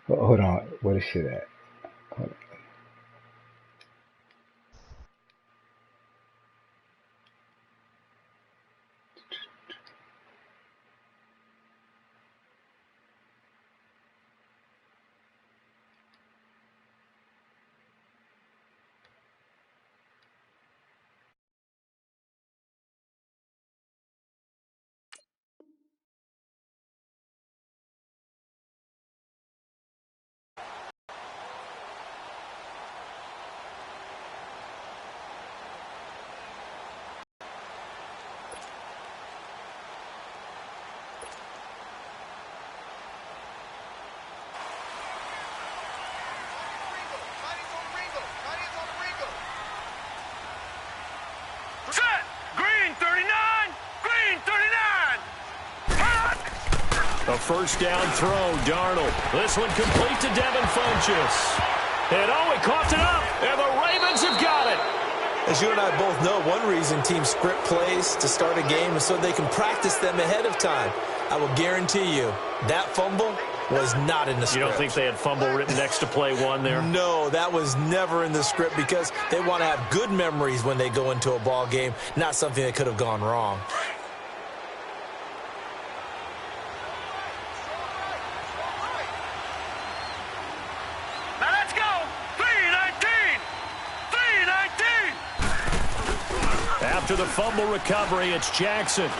Hold on. Where is shit at? Hold Set! Green 39! Green 39! Hot! A first down throw, Darnold. This one complete to Devin Funchess. And he coughed it up, and the Ravens have got it. As you and I both know, one reason teams script plays to start a game is so they can practice them ahead of time. I will guarantee you that fumble was not in the script. You don't think they had fumble written next to play one there? No, that was never in the script because they want to have good memories when they go into a ball game, not something that could have gone wrong. Now let's go! 319! 319! After the fumble recovery, it's Jackson.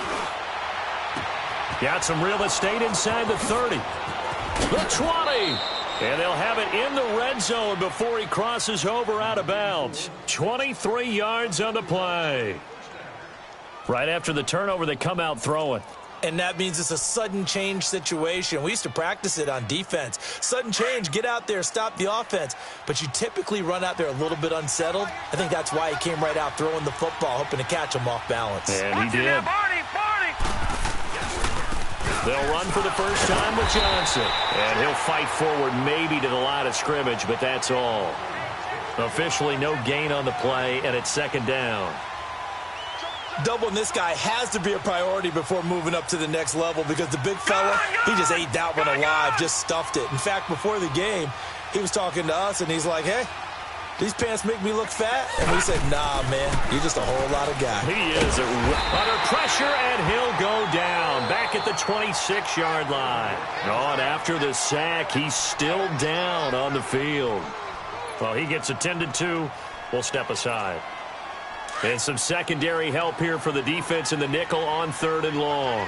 Got some real estate inside the 30. The 20. And they'll have it in the red zone before he crosses over out of bounds. 23 yards on the play. Right after the turnover, they come out throwing. And that means it's a sudden change situation. We used to practice it on defense. Sudden change, get out there, stop the offense. But you typically run out there a little bit unsettled. I think that's why he came right out throwing the football, hoping to catch him off balance. And he did. Barney! They'll run for the first time with Johnson. And he'll fight forward maybe to the line of scrimmage, but that's all. Officially no gain on the play, and it's second down. Doubling this guy has to be a priority before moving up to the next level because the big fella, he just ate that one alive, just stuffed it. In fact, before the game, he was talking to us, and he's like, hey, these pants make me look fat? And we said, nah, man, you're just a whole lot of guy. He is under pressure, and he'll go down back at the 26-yard line. Oh, and after the sack, he's still down on the field. Well, he gets attended to. We'll step aside. And some secondary help here for the defense in the nickel on 3rd and long.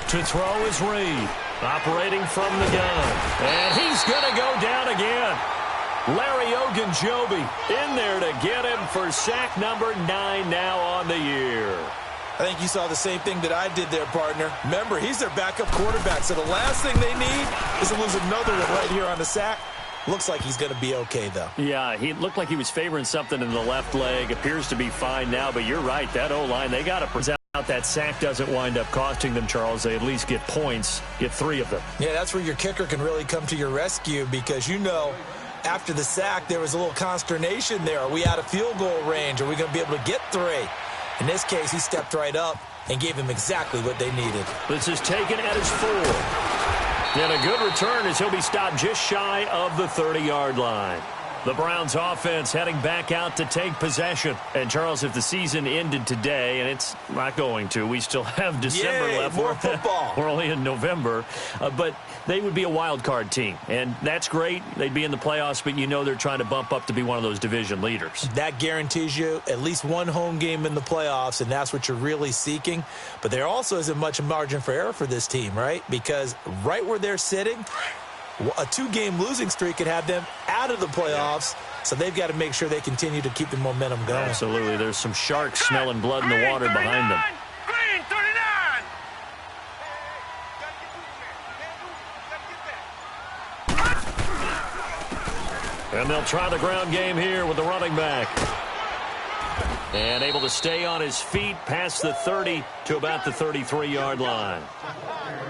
To throw is Reed, operating from the gun. And he's going to go down again. Larry Ogunjobi in there to get him for sack number 9 now on the year. I think you saw the same thing that I did there, partner. Remember, he's their backup quarterback, so the last thing they need is to lose another one right here on the sack. Looks like he's going to be okay, though. Yeah, he looked like he was favoring something in the left leg. Appears to be fine now, but you're right. That O-line, they got to present. That sack doesn't wind up costing them, Charles. They at least get points, get 3 of them. Yeah, that's where your kicker can really come to your rescue because, you know, after the sack, there was a little consternation there. Are we out of field goal range? Are we going to be able to get 3? In this case, he stepped right up and gave them exactly what they needed. This is taken at his 4. And a good return as he'll be stopped just shy of the 30-yard line. The Browns offense heading back out to take possession. And, Charles, if the season ended today, and it's not going to, we still have December left. More football. We're only in November. But they would be a wild card team. And that's great. They'd be in the playoffs, but you know they're trying to bump up to be one of those division leaders. That guarantees you at least one home game in the playoffs, and that's what you're really seeking. But there also isn't much margin for error for this team, right? Because right where they're sitting, a 2-game losing streak could have them out of the playoffs, so they've got to make sure they continue to keep the momentum going. Absolutely. There's some sharks smelling blood in the water behind them. Green 39! And they'll try the ground game here with the running back. And able to stay on his feet past the 30 to about the 33-yard line.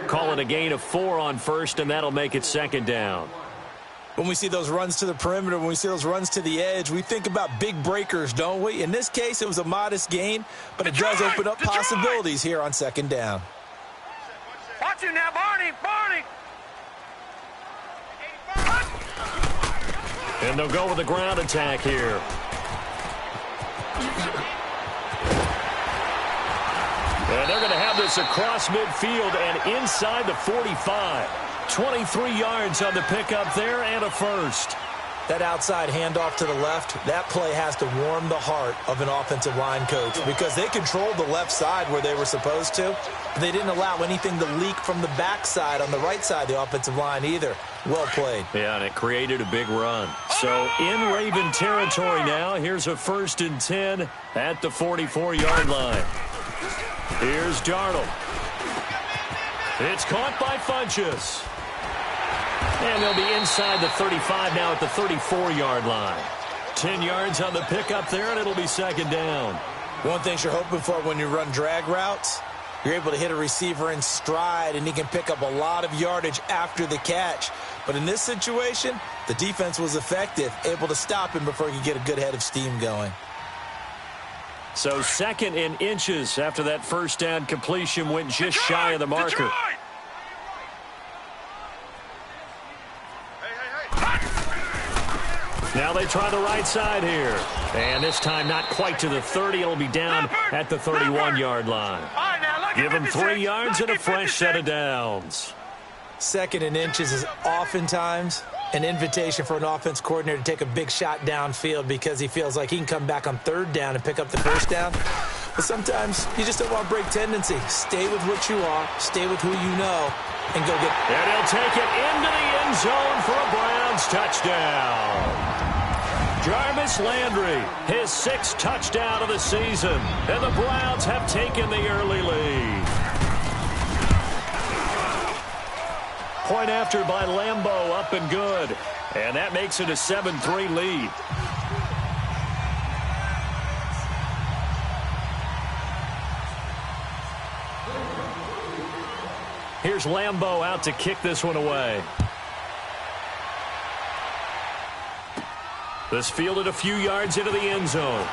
Call it a gain of 4 on first, and that'll make it second down. When we see those runs to the perimeter, when we see those runs to the edge, we think about big breakers, don't we? In this case, it was a modest gain, but it does open up possibilities here on second down. Watch it now, Barney. Barney. And they'll go with the ground attack here. And they're going to have this across midfield and inside the 45. 23 yards on the pickup there and a first. That outside handoff to the left, that play has to warm the heart of an offensive line coach because they controlled the left side where they were supposed to. But they didn't allow anything to leak from the backside on the right side of the offensive line either. Well played. Yeah, and it created a big run. So in Raven territory now, here's a 1st and 10 at the 44-yard line. Here's Darnold. It's caught by Funchess. And they'll be inside the 35 now at the 34-yard line. 10 yards on the pickup there, and it'll be second down. One thing you're hoping for when you run drag routes, you're able to hit a receiver in stride, and he can pick up a lot of yardage after the catch. But in this situation, the defense was effective, able to stop him before he could get a good head of steam going. So 2nd and inches after that first down completion went just shy of the marker. Now they try the right side here. And this time not quite to the 30. It'll be down at the 31-yard line. Give them 3 yards and a fresh set of downs. 2nd and inches is oftentimes an invitation for an offense coordinator to take a big shot downfield because he feels like he can come back on 3rd down and pick up the first down. But sometimes you just don't want to break tendency. Stay with what you are, stay with who you know, and go get it. And he'll take it into the end zone for a Browns touchdown. Jarvis Landry, his 6th touchdown of the season, and the Browns have taken the early lead. Point after by Lambeau, up and good. And that makes it a 7-3 lead. Here's Lambeau out to kick this one away. This fielded a few yards into the end zone.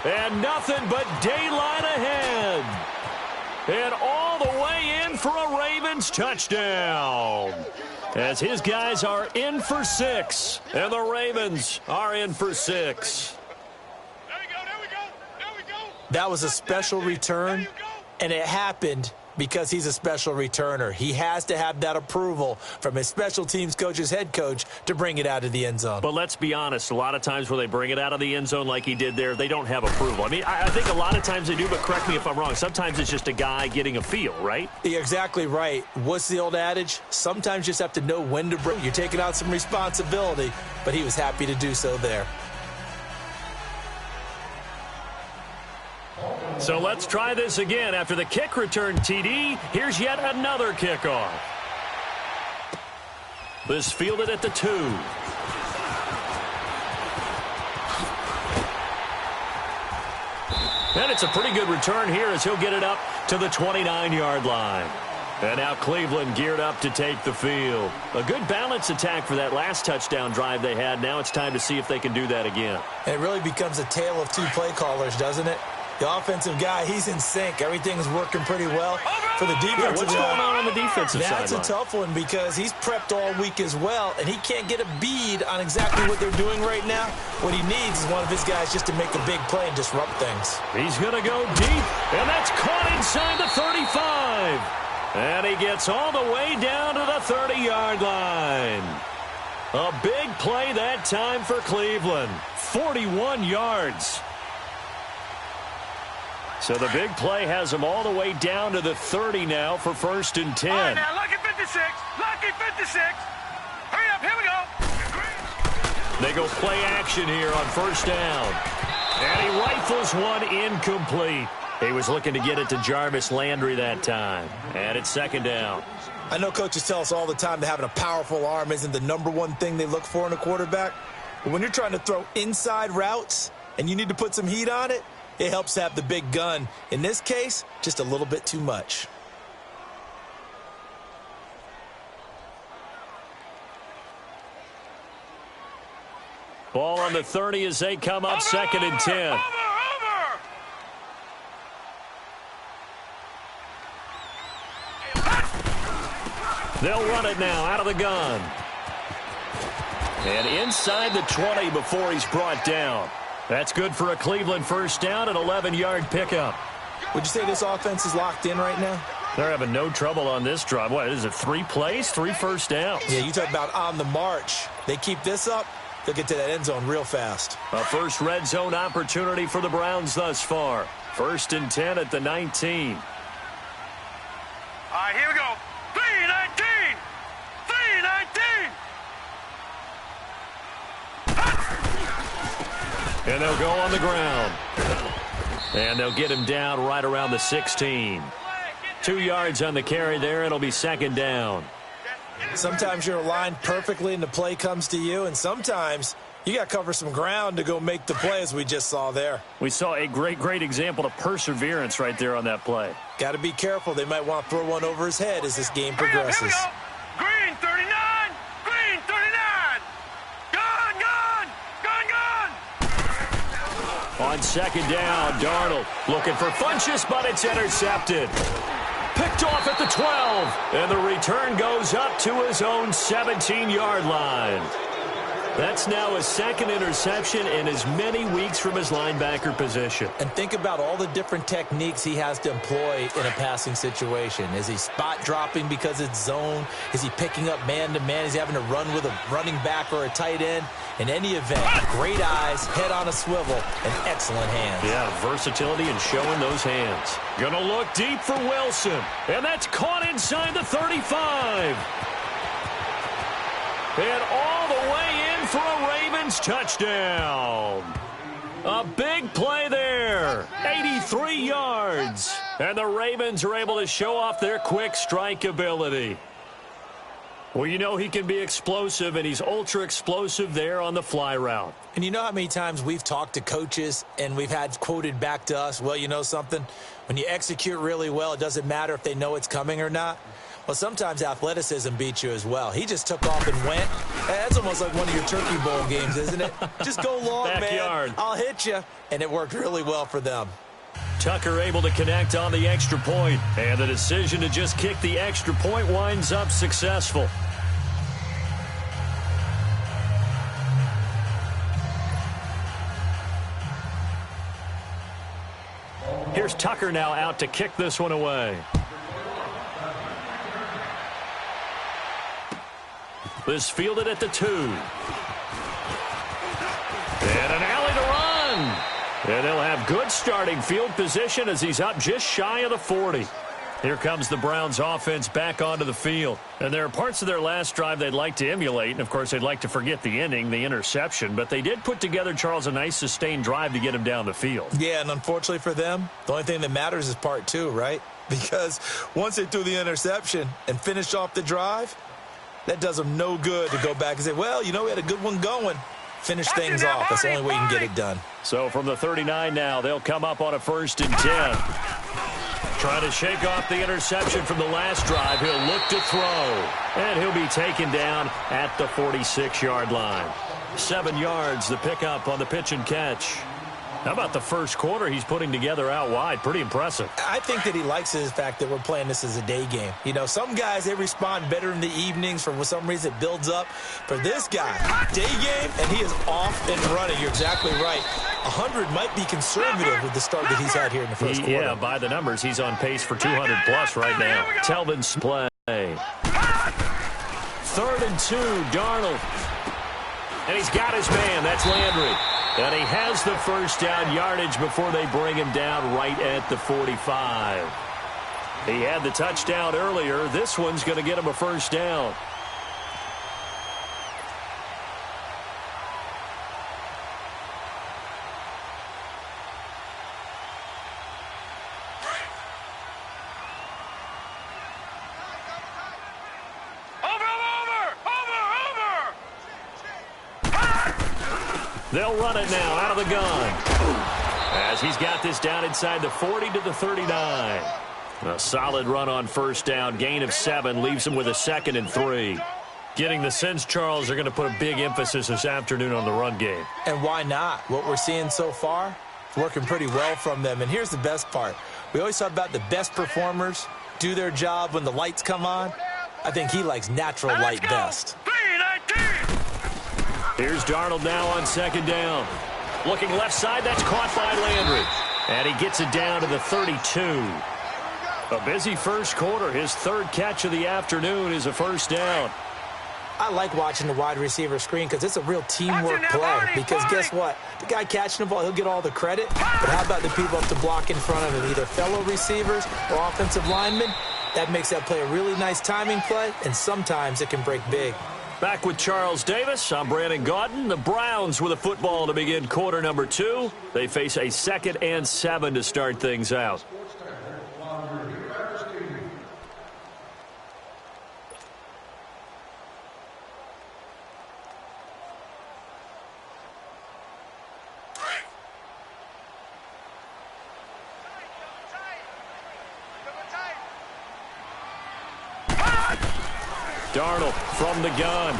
And nothing but daylight ahead. And all the way in for a Ravens touchdown. As his guys are in for 6. And the Ravens are in for 6. That was a special return, and it happened because he's a special returner. He has to have that approval from his special teams coach's head coach to bring it out of the end zone. But let's be honest, a lot of times when they bring it out of the end zone like he did there, they don't have approval. I mean, I think a lot of times they do, but correct me if I'm wrong. Sometimes it's just a guy getting a feel, right? You're exactly right. What's the old adage? Sometimes you just have to know when to bring. You're taking out some responsibility, but he was happy to do so there. So let's try this again. After the kick return TD, here's yet another kickoff. This fielded at the 2. And it's a pretty good return here as he'll get it up to the 29-yard line. And now Cleveland geared up to take the field. A good balance attack for that last touchdown drive they had. Now it's time to see if they can do that again. And it really becomes a tale of 2 play callers, doesn't it? The offensive guy, he's in sync. Everything's working pretty well. For the defensive what's going on the defensive side? That's a tough one because he's prepped all week as well, and he can't get a bead on exactly what they're doing right now. What he needs is one of his guys just to make a big play and disrupt things. He's going to go deep, and that's caught inside the 35. And he gets all the way down to the 30-yard line. A big play that time for Cleveland. 41 yards. So the big play has him all the way down to the 30 now for 1st and 10. All right, now, lucky 56. Lucky 56. Hurry up, here we go. They go play action here on 1st down. And he rifles one incomplete. He was looking to get it to Jarvis Landry that time. And it's 2nd down. I know coaches tell us all the time that having a powerful arm isn't the #1 thing they look for in a quarterback. But when you're trying to throw inside routes and you need to put some heat on it, it helps have the big gun. In this case, just a little bit too much. Ball on the 30 as they come up second and 10. They'll run it now out of the gun. And inside the 20 before he's brought down. That's good for a Cleveland first down, an 11-yard pickup. Would you say this offense is locked in right now? They're having no trouble on this drive. What is it, 3 plays, 3 first downs? Yeah, you talk about on the march. They keep this up, they'll get to that end zone real fast. A first red zone opportunity for the Browns thus far. 1st and 10 at the 19. All right, here we go. 3-19. 3-19. And they'll go on the ground. And they'll get him down right around the 16. 2 yards on the carry there. It'll be second down. Sometimes you're aligned perfectly and the play comes to you, and sometimes you got to cover some ground to go make the play, as we just saw there. We saw a great example of perseverance right there on that play. Got to be careful. They might want to throw one over his head as this game progresses. Here we go. Green 39. Green 39. Gone. On second down, Darnold looking for Funchess, but it's intercepted. Picked off at the 12, and the return goes up to his own 17-yard line. That's now his second interception in as many weeks from his linebacker position. And think about all the different techniques he has to employ in a passing situation. Is he spot dropping because it's zone? Is he picking up man-to-man? Is he having to run with a running back or a tight end? In any event, great eyes, head on a swivel, and excellent hands. Yeah, versatility and showing those hands. Gonna look deep for Wilson, and that's caught inside the 35. And all the way in for a Ravens touchdown. A big play there. 83 yards. And the Ravens are able to show off their quick strike ability. Well, you know he can be explosive, and he's ultra-explosive there on the fly route. And you know how many times we've talked to coaches and we've had quoted back to us, well, you know something? When you execute really well, it doesn't matter if they know it's coming or not. Well, sometimes athleticism beats you as well. He just took off and went. That's almost like one of your Turkey Bowl games, isn't it? Just go long, Backyard. man. I'll hit you. And it worked really well for them. Tucker able to connect on the extra point, and the decision to just kick the extra point winds up successful. Here's Tucker now out to kick this one away. This fielded at the 2. And an alley to run. And they'll have good starting field position as he's up just shy of the 40. Here comes the Browns offense back onto the field. And there are parts of their last drive they'd like to emulate. And, of course, they'd like to forget the ending, the interception. But they did put together, Charles, a nice sustained drive to get him down the field. Yeah, and unfortunately for them, the only thing that matters is part 2, right? Because once they threw the interception and finished off the drive, that does them no good to go back and say, well, you know, we had a good one going. Finish things off. That's the only way you can get it done. So from the 39 now, they'll come up on a 1st and 10. Trying to shake off the interception from the last drive. He'll look to throw. And he'll be taken down at the 46-yard line. 7 yards, the pickup on the pitch and catch. How about the first quarter he's putting together out wide? Pretty impressive. I think that he likes the fact that we're playing this as a day game. You know, some guys, they respond better in the evenings. For some reason, it builds up. For this guy, day game, and he is off and running. You're exactly right. 100 might be conservative with the start that he's had here in the first quarter. Yeah, by the numbers, he's on pace for 200-plus right now. Telvin's play. 3rd and 2, Darnold. And he's got his man. That's Landry. And he has the first down yardage before they bring him down right at the 45. He had the touchdown earlier. This one's going to get him a first down. They'll run it now out of the gun. As he's got this down inside the 40 to the 39. A solid run on first down. Gain of 7 leaves him with a 2nd and 3. Getting the sense, Charles, are going to put a big emphasis this afternoon on the run game. And why not? What we're seeing so far, it's working pretty well from them. And here's the best part. We always talk about the best performers do their job when the lights come on. I think he likes natural light best. Here's Darnold now on second down. Looking left side, that's caught by Landry. And he gets it down to the 32. A busy first quarter. His third catch of the afternoon is a first down. I like watching the wide receiver screen because it's a real teamwork play. Because guess what? The guy catching the ball, he'll get all the credit. But how about the people up to block in front of him, either fellow receivers or offensive linemen? That makes that play a really nice timing play, and sometimes it can break big. Back with Charles Davis, I'm Brandon Gaudin. The Browns with a football to begin quarter number 2. They face a 2nd and 7 to start things out. Darnold from the gun.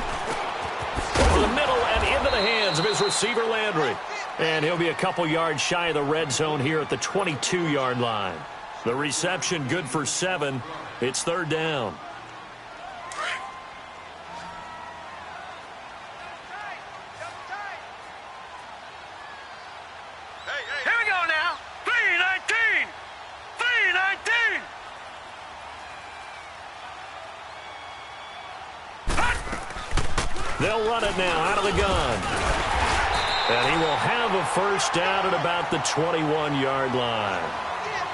Over the middle and into the hands of his receiver, Landry. And he'll be a couple yards shy of the red zone here at the 22-yard line. The reception good for 7. It's third down. Here we go now. 3-19. 3-19. They'll run it now out of the gun. And he will have a first down at about the 21-yard line.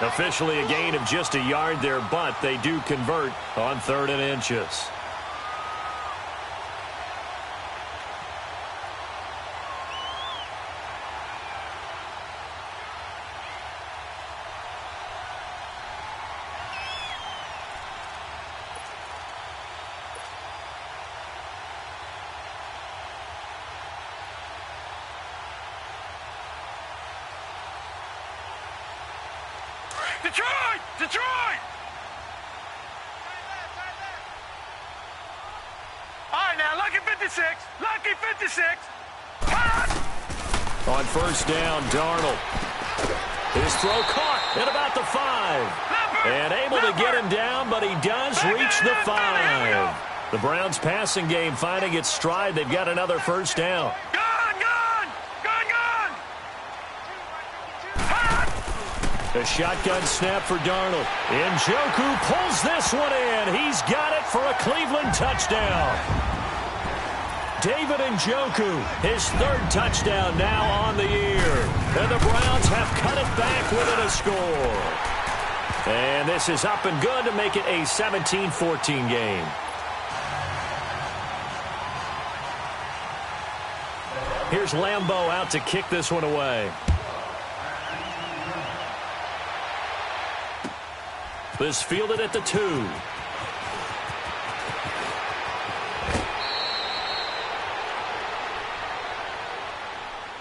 Officially a gain of just a yard there, but they do convert on 3rd and inches. Detroit! Detroit! All right, now, Lucky 56. Lucky 56. On first down, Darnold. His throw caught at about the 5. And able to get him down, but he does reach the 5. The Browns passing game finding its stride. They've got another first down. A shotgun snap for Darnold. Njoku pulls this one in. He's got it for a Cleveland touchdown. David Njoku, his 3rd touchdown now on the year. And the Browns have cut it back within a score. And this is up and good to make it a 17-14 game. Here's Lambeau out to kick this one away. This fielded at the 2.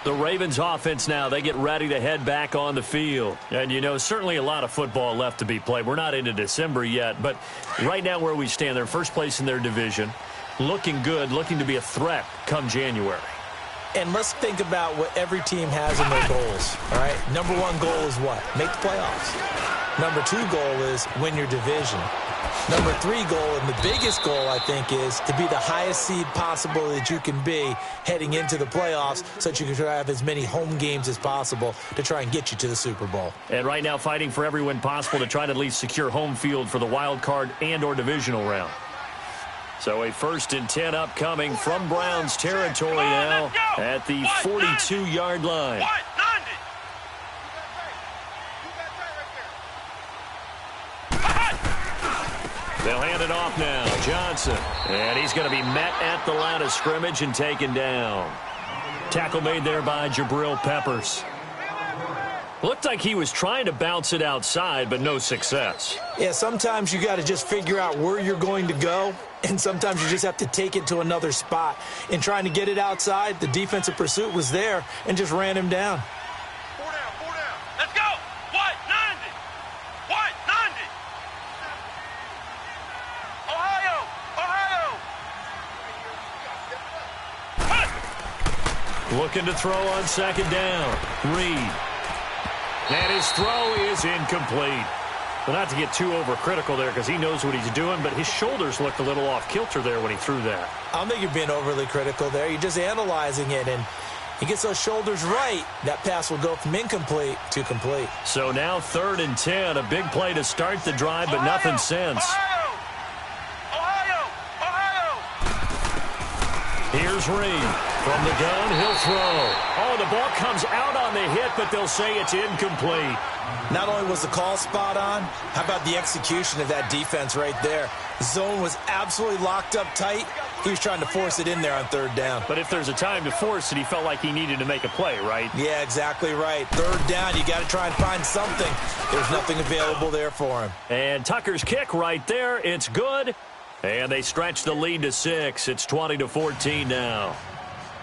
The Ravens offense now, they get ready to head back on the field. And, you know, certainly a lot of football left to be played. We're not into December yet, but right now where we stand, they're first place in their division. Looking good, looking to be a threat come January. And let's think about what every team has in their goals, all right? Number 1 goal is what? Make the playoffs. Number 2 goal is win your division. Number 3 goal, and the biggest goal, I think, is to be the highest seed possible that you can be heading into the playoffs so that you can try to have as many home games as possible to try and get you to the Super Bowl. And right now fighting for every win possible to try to at least secure home field for the wild card and or divisional round. So a 1st and 10 upcoming from Browns territory now at the 42-yard line. They'll hand it off now. Johnson. And he's going to be met at the line of scrimmage and taken down. Tackle made there by Jabril Peppers. Looked like he was trying to bounce it outside, but no success. Yeah, sometimes you got to just figure out where you're going to go, and sometimes you just have to take it to another spot. In trying to get it outside, the defensive pursuit was there and just ran him down. 4 down. Let's go. What? 90. What? 90. Ohio. Looking to throw on second down. Reed. And his throw is incomplete. Well, not to get too overcritical there because he knows what he's doing, but his shoulders looked a little off kilter there when he threw that. I don't think you're being overly critical there. You're just analyzing it, and he gets those shoulders right. That pass will go from incomplete to complete. So now 3rd and 10, a big play to start the drive, but nothing since. Here's Reed. From the gun, he'll throw. Oh, the ball comes out on the hit, but they'll say it's incomplete. Not only was the call spot on, how about the execution of that defense right there? The zone was absolutely locked up tight. He was trying to force it in there on 3rd down. But if there's a time to force it, he felt like he needed to make a play, right? Yeah, exactly right. 3rd down, you got to try and find something. There's nothing available there for him. And Tucker's kick right there. It's good. And they stretch the lead to 6. It's 20-14 now.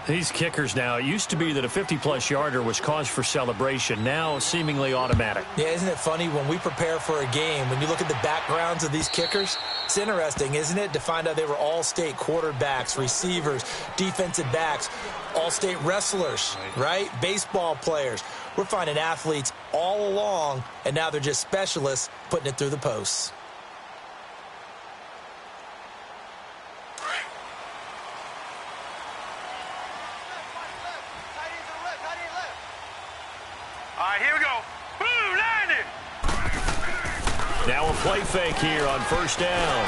These kickers now, it used to be that a 50-plus yarder was cause for celebration. Now, seemingly automatic. Yeah, isn't it funny when we prepare for a game, when you look at the backgrounds of these kickers, it's interesting, isn't it, to find out they were all-state quarterbacks, receivers, defensive backs, all-state wrestlers, right? Baseball players. We're finding athletes all along, and now they're just specialists putting it through the posts. Here we go. Boom, landed. Now a play fake here on 1st down.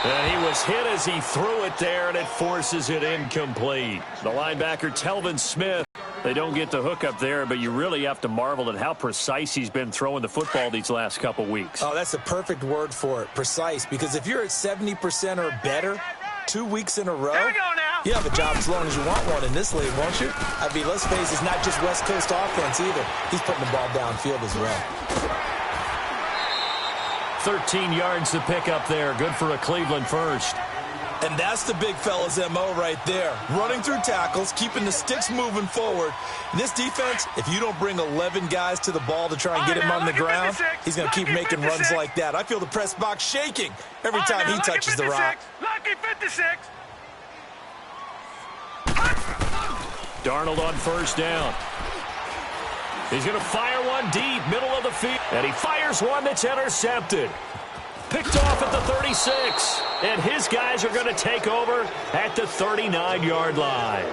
And he was hit as he threw it there, and it forces it incomplete. The linebacker, Telvin Smith, they don't get the hook up there, but you really have to marvel at how precise he's been throwing the football these last couple weeks. Oh, that's the perfect word for it, precise, because if you're at 70% or better 2 weeks in a row, Here we go now. you have a job as long as you want one in this league, won't you? I mean, let's face it, it's not just West Coast offense either. He's putting the ball downfield as well. 13 yards to pick up there. Good for a Cleveland first. And that's the big fella's MO right there. Running through tackles, keeping the sticks moving forward. This defense, if you don't bring 11 guys to the ball to try and get him on the ground, he's going to keep making runs like that. I feel the press box shaking every time he touches the rock. Lucky 56. Darnold on 1st down. He's going to fire one deep, middle of the field. And he fires one that's intercepted. Picked off at the 36. And his guys are going to take over at the 39-yard line.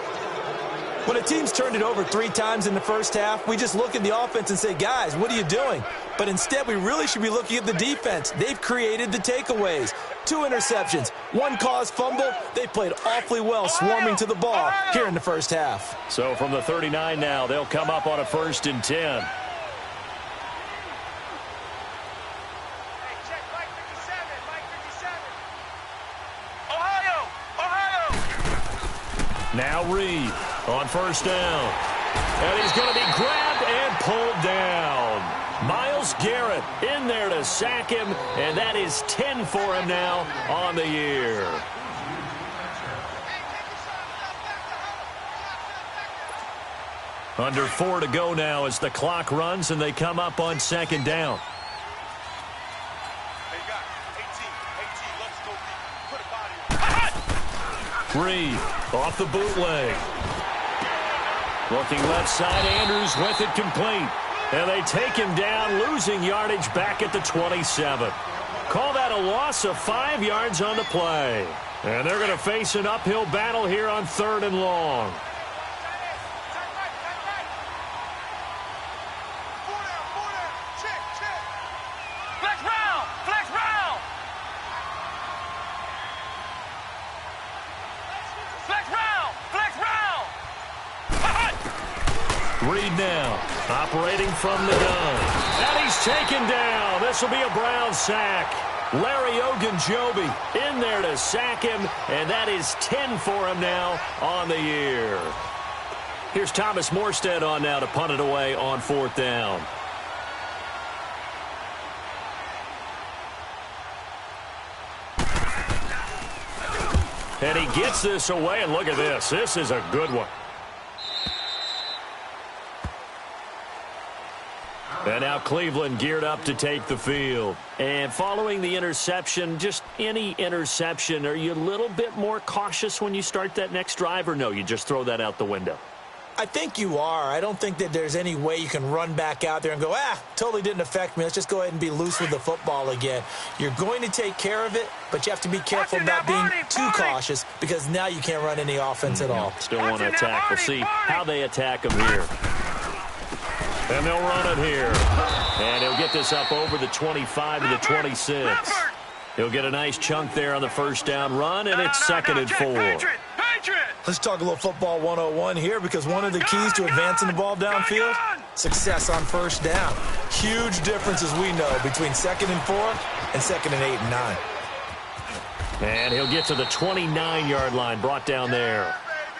When a team's turned it over 3 times in the first half, we just look at the offense and say, guys, what are you doing? But instead, we really should be looking at the defense. They've created the takeaways. 2 interceptions, 1 caused fumble. They played awfully well swarming to the ball here in the first half. So from the 39 now, they'll come up on a 1st and 10. Now Reed on 1st down. And he's going to be grabbed and pulled down. Myles Garrett in there to sack him, and that is 10 for him now on the year. Under 4 to go now as the clock runs, and they come up on 2nd down. Reed off the bootleg. Looking left side, Andrews with it complete. And they take him down, losing yardage back at the 27. Call that a loss of 5 yards on the play. And they're going to face an uphill battle here on 3rd and long. Reed now, operating from the gun. And he's taken down. This will be a Brown sack. Larry Ogunjobi in there to sack him, and that is 10 for him now on the year. Here's Thomas Morstead on now to punt it away on 4th down. And he gets this away, and look at this. This is a good one. And now Cleveland geared up to take the field. And following the interception, just any interception, are you a little bit more cautious when you start that next drive, or no, you just throw that out the window? I think you are. I don't think that there's any way you can run back out there and go, totally didn't affect me. Let's just go ahead and be loose with the football again. You're going to take care of it, but you have to be careful about being too cautious because now you can't run any offense at all. Still want to attack. We'll see how they attack him here. And they'll run it here. And he'll get this up over the 25 to the 26. He'll get a nice chunk there on the first down run, and it's 2nd and 4. Let's talk a little football 101 here because one of the keys to advancing the ball downfield, success on first down. Huge difference, as we know, between 2nd and 4 and 2nd and 8 and 9. And he'll get to the 29-yard line, brought down there.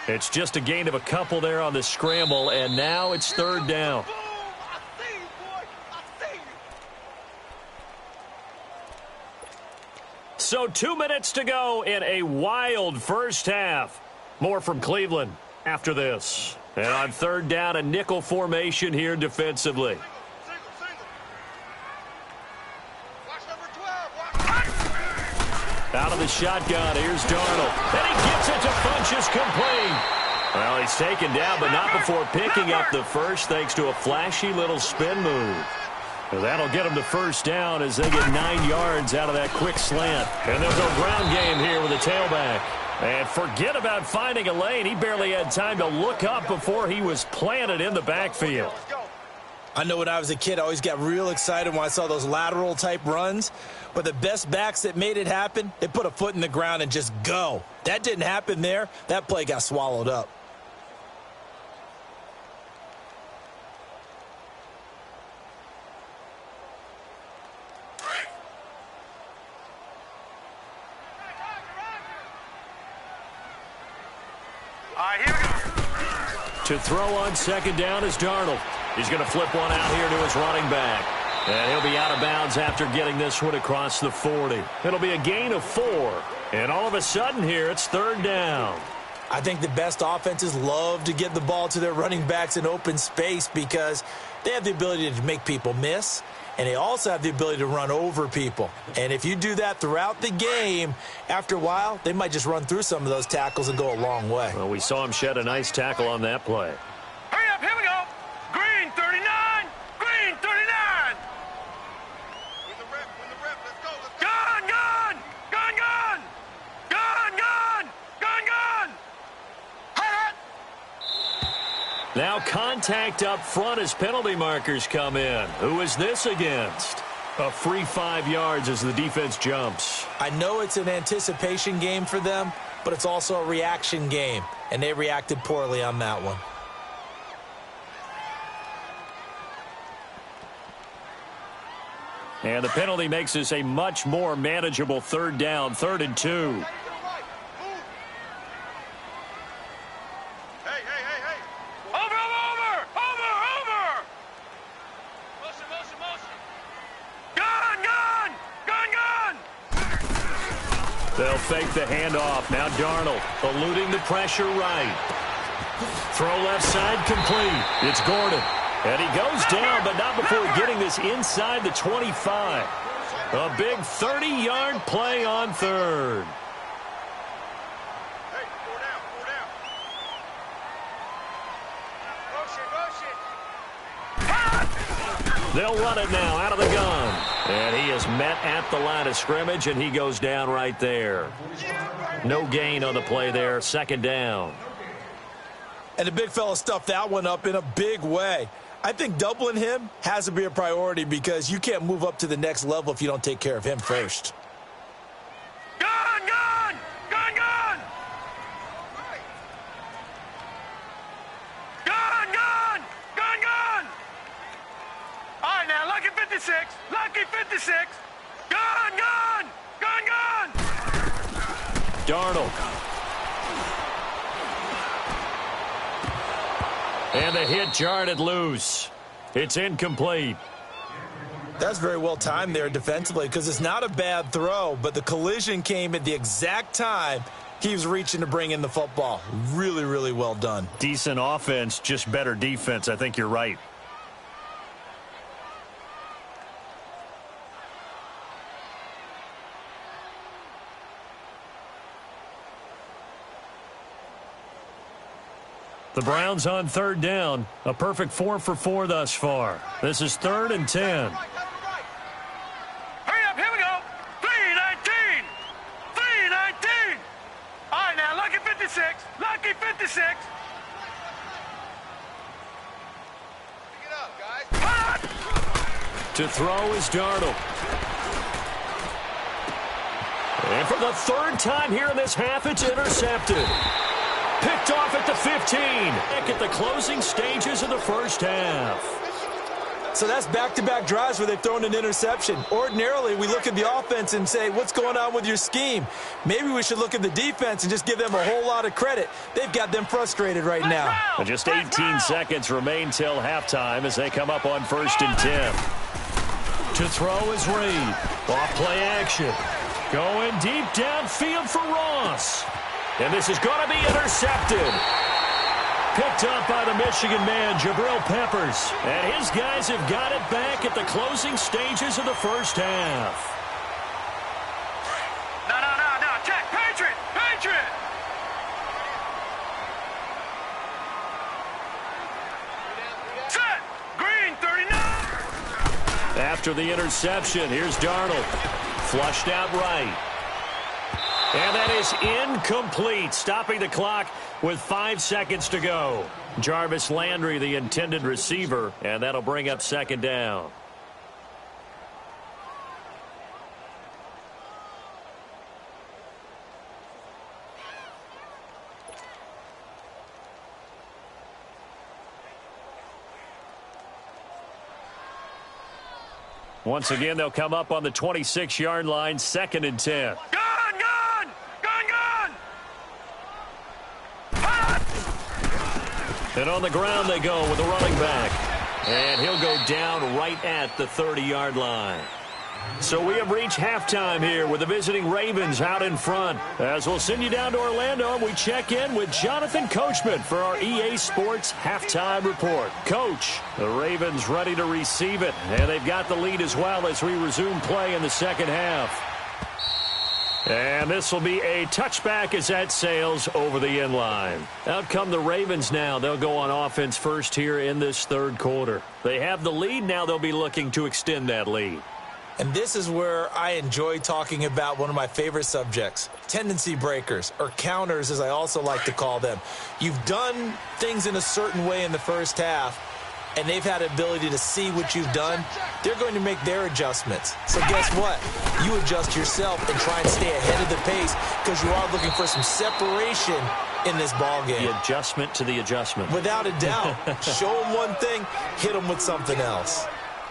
It's just a gain of a couple there on the scramble, and now it's 3rd down. So 2 minutes to go in a wild first half. More from Cleveland after this. And on 3rd down, a nickel formation here defensively. Out of the shotgun, here's Darnold. And he gets it to Funchess complete. Well, he's taken down, but not before picking up the first thanks to a flashy little spin move. Well, that'll get them to first down as they get 9 yards out of that quick slant. And they'll go ground game here with a tailback. And forget about finding a lane. He barely had time to look up before he was planted in the backfield. I know when I was a kid, I always got real excited when I saw those lateral-type runs. But the best backs that made it happen, they put a foot in the ground and just go. That didn't happen there. That play got swallowed up. To throw on 2nd down is Darnold. He's going to flip one out here to his running back. And he'll be out of bounds after getting this one across the 40. It'll be a gain of 4. And all of a sudden here, it's 3rd down. I think the best offenses love to get the ball to their running backs in open space because they have the ability to make people miss, and they also have the ability to run over people. And if you do that throughout the game, after a while, they might just run through some of those tackles and go a long way. Well, we saw him shed a nice tackle on that play. Hurry up, here we go. Green 39. Green 39. Win the rep, let's go. Gun, gun. Gun, gun. Gun, gun. Gun, gun. Hut. Now contact up front as penalty markers come in. Who is this against? A free 5 yards as the defense jumps. I know it's an anticipation game for them, but it's also a reaction game, and they reacted poorly on that one. And the penalty makes this a much more manageable 3rd down, 3rd and 2. They'll fake the handoff. Now Darnold eluding the pressure right. Throw left side complete. It's Gordon. And he goes down, but not before getting this inside the 25. A big 30-yard play on 3rd. They'll run it now out of the gun. And he is met at the line of scrimmage, and he goes down right there. No gain on the play there. 2nd down. And the big fella stuffed that one up in a big way. I think doubling him has to be a priority because you can't move up to the next level if you don't take care of him first. Gun, gun. Gun, gun. Gun, gun. Gun, gun. All right, now, lucky 56. Lucky 56. Gun, gun. Gun, gun. Darnold. And the hit jarred it loose. It's incomplete. That's very well timed there defensively because it's not a bad throw, but the collision came at the exact time he was reaching to bring in the football. Really, really well done. Decent offense, just better defense. I think you're right. The Browns on third down. A perfect 4 for 4 thus far. This is 3rd and 10. Hurry up, here we go. 3-19. 3-19. All right, now, lucky 56. Lucky 56. Pick it up, guys. To throw is Darnold. And for the 3rd time here in this half, it's intercepted. Picked off at the 15. Back at the closing stages of the first half. So that's back-to-back drives where they've thrown an interception. Ordinarily, we look at the offense and say, what's going on with your scheme? Maybe we should look at the defense and just give them a whole lot of credit. They've got them frustrated right now. And just 18 seconds remain till halftime as they come up on 1st and 10. To throw is Reed. Off play action. Going deep downfield for Ross. And this is going to be intercepted. Picked up by the Michigan man, Jabril Peppers. And his guys have got it back at the closing stages of the first half. No. Check. Patriot. Set. Green, 39. After the interception, here's Darnold. Flushed out right. And that is incomplete, stopping the clock with 5 seconds to go. Jarvis Landry, the intended receiver, and that'll bring up 2nd down. Once again, they'll come up on the 26-yard line, 2nd and 10. Gun! And on the ground they go with a running back. And he'll go down right at the 30-yard line. So we have reached halftime here with the visiting Ravens out in front. As we'll send you down to Orlando, we check in with Jonathan Coachman for our EA Sports Halftime Report. Coach, the Ravens ready to receive it, and they've got the lead as well as we resume play in the second half. And this will be a touchback as that sails over the end line. Out come the Ravens now. They'll go on offense first here in this 3rd quarter. They have the lead. Now they'll be looking to extend that lead. And this is where I enjoy talking about one of my favorite subjects, tendency breakers, or counters as I also like to call them. You've done things in a certain way in the first half, and they've had the ability to see what you've done. They're going to make their adjustments. So guess what? You adjust yourself and try and stay ahead of the pace because you are looking for some separation in this ball game. The adjustment to the adjustment. Without a doubt. Show them one thing, hit them with something else.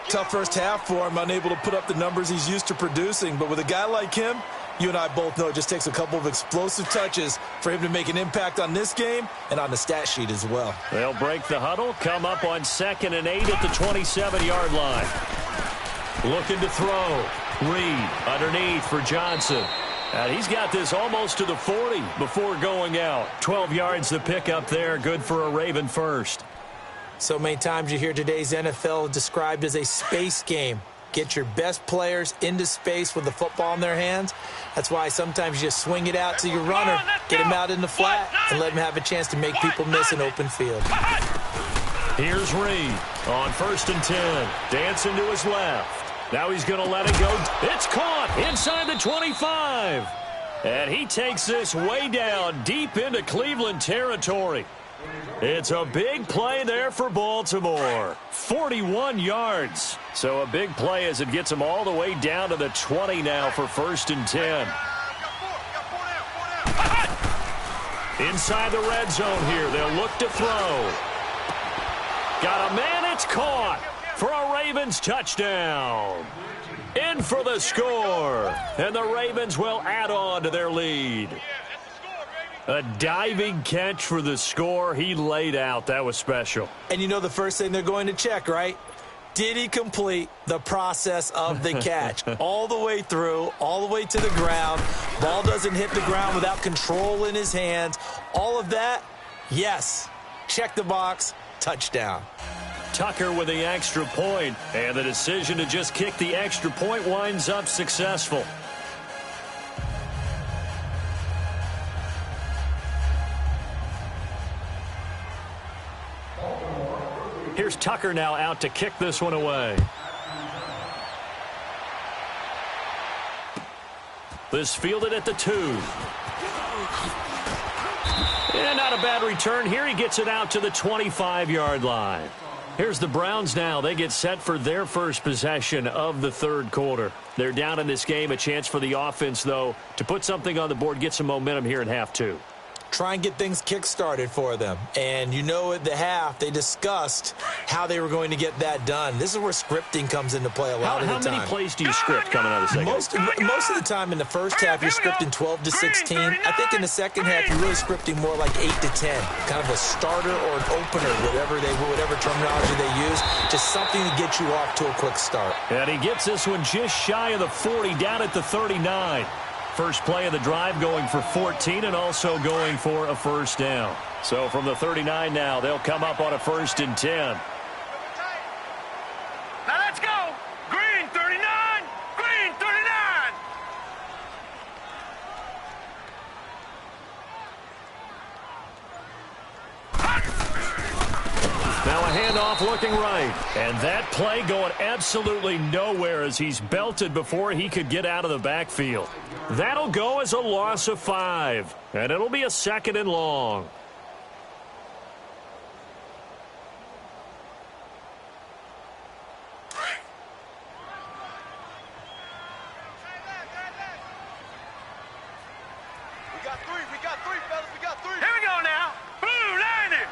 Tough first half for him, unable to put up the numbers he's used to producing. But with a guy like him, you and I both know it just takes a couple of explosive touches for him to make an impact on this game and on the stat sheet as well. They'll break the huddle, come up on 2nd and 8 at the 27-yard line. Looking to throw. Reed underneath for Johnson. And he's got this almost to the 40 before going out. 12 yards to pick up there. Good for a Raven first. So many times you hear today's NFL described as a space game. Get your best players into space with the football in their hands. That's why sometimes you just swing it out to your runner, get him out in the flat, and let him have a chance to make people miss an open field. Here's Reed on 1st and 10. Dancing to his left. Now he's going to let it go. It's caught inside the 25. And he takes this way down deep into Cleveland territory. It's a big play there for Baltimore. 41 yards. So a big play as it gets him all the way down to the 20 now for 1st and 10. Inside the red zone here. They'll look to throw. Got a man. It's caught for a Ravens touchdown. In for the score. And the Ravens will add on to their lead. A diving catch for the score. He laid out. That was special. And you know the first thing they're going to check, right? Did he complete the process of the catch? All the way through, all the way to the ground. Ball doesn't hit the ground without control in his hands. All of that, yes. Check the box. Touchdown. Tucker with the extra point, and the decision to just kick the extra point winds up successful. Here's Tucker now out to kick this one away. This fielded at the 2. And not a bad return here. He gets it out to the 25-yard line. Here's the Browns now. They get set for their first possession of the third quarter. They're down in this game. A chance for the offense, though, to put something on the board, get some momentum here in half 2. Try and get things kick-started for them. And you know at the half, they discussed how they were going to get that done. This is where scripting comes into play a lot of the time. How many plays do you script coming out of the second? Most of the time in the first half, you're scripting 12 to 16. I think in the second half, you're really scripting more like 8 to 10. Kind of a starter or an opener, whatever terminology they use. Just something to get you off to a quick start. And he gets this one just shy of the 40, down at the 39. First play of the drive going for 14 and also going for a first down. So from the 39 now, they'll come up on a 1st and 10. Now let's go. Green 39. Green 39. Now a handoff looking right. And that play going absolutely nowhere as he's belted before he could get out of the backfield. That'll go as a loss of 5. And it'll be a 2nd and long. We got three, fellas. We got three. Here we go now. Blue 90.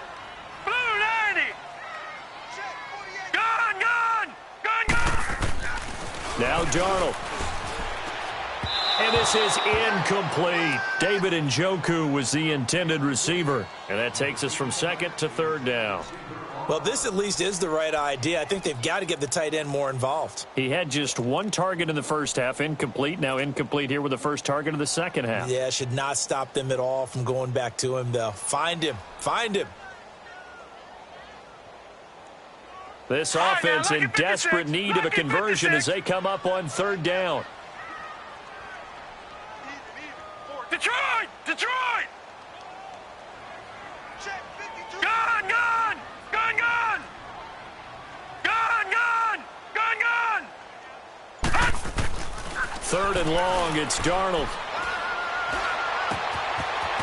Blue 90. Gun, gun. Gun, gun. Now Darnold. And this is incomplete. David Njoku was the intended receiver. And that takes us from 2nd to 3rd down. Well, this at least is the right idea. I think they've got to get the tight end more involved. He had just 1 target in the first half, incomplete. Now incomplete here with the first target of the second half. Yeah, should not stop them at all from going back to him, though. Find him. Find him. This offense in desperate need of a conversion as they come up on 3rd down. Detroit! Detroit! Gun, gun! Gun, gun! Gun, gun! Gun, gun! 3rd and long, it's Darnold.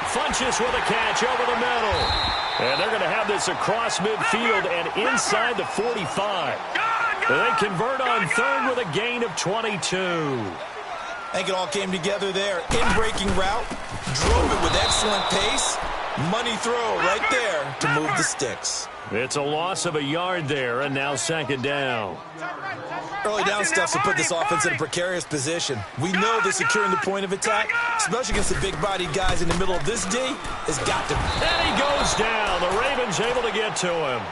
Funchess with a catch over the middle. And they're going to have this across midfield and inside the 45. They convert on 3rd with a gain of 22. I think it all came together there. In-breaking route, drove it with excellent pace. Money throw right there to move the sticks. It's a loss of a yard there, and now 2nd down. Early down stuff to put this offense in a precarious position. We know that securing the point of attack, especially against the big-bodied guys in the middle of this D, has got to. And he goes down. The Ravens able to get to him.